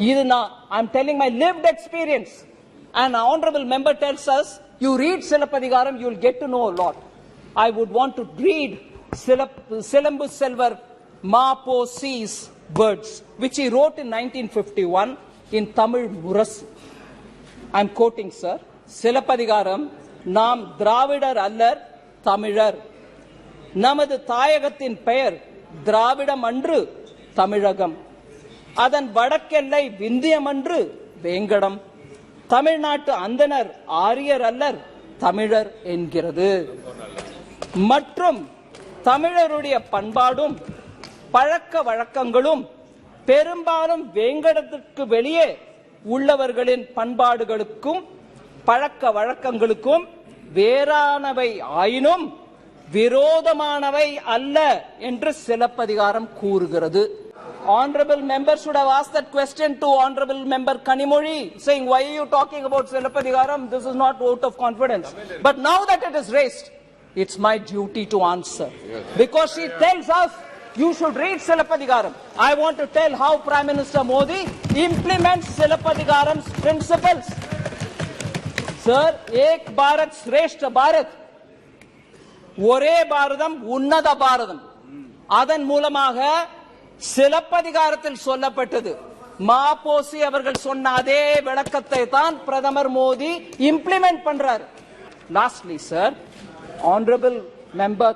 I'm telling my lived experience. An honorable member tells us, you read Silappadigaram, you will get to know a lot. I would want to read Silambus Selvar Mapo C's words, which he wrote in 1951 in Tamil Murasu. I'm quoting, sir. Silappadigaram, நாம் திராவிடர் அல்லர் தமிழர். நமது தாயகத்தின் பெயர் திராவிடம் அன்று தமிழகம். அதன் வடக்கெல்லை விந்தியம் அன்று வேங்கடம். தமிழ்நாட்டு அந்தனர் ஆரியர் அல்லர் தமிழர் என்கிறது. மற்றும் தமிழருடைய பண்பாடும் பழக்க வழக்கங்களும் பெரும்பாலும் வேங்கடத்திற்கு வெளியே உள்ளவர்களின் பண்பாடுகளுக்கும் பழக்க வழக்கங்களுக்கும் வேறானவை ஆயினும் விரோதமானவை அல்ல என்று சிலப்பதிகாரம் கூறுகிறது. Honorable member should have asked that question to Honorable member Kanimozhi, saying, why are you talking about Silappadigaram? This is not vote of confidence. But now that it is raised, it's my duty to answer. Because she tells us, you should read Silappadigaram. I want to tell how Prime Minister Modi implements Silappadigaram's principles. Sir, Ek Bharat Shrestha Bharat. ஒரே பாரதம் உன்னத பாரதம். அதன் மூலமாக சிலப்பதிகாரத்தில் சொல்லப்பட்டது. மாபோசி அவர்கள் சொன்ன அதே விளக்கத்தை தான் பிரதமர் மோடி இம்ப்ளிமெண்ட் பண்றார். Lastly sir, honorable member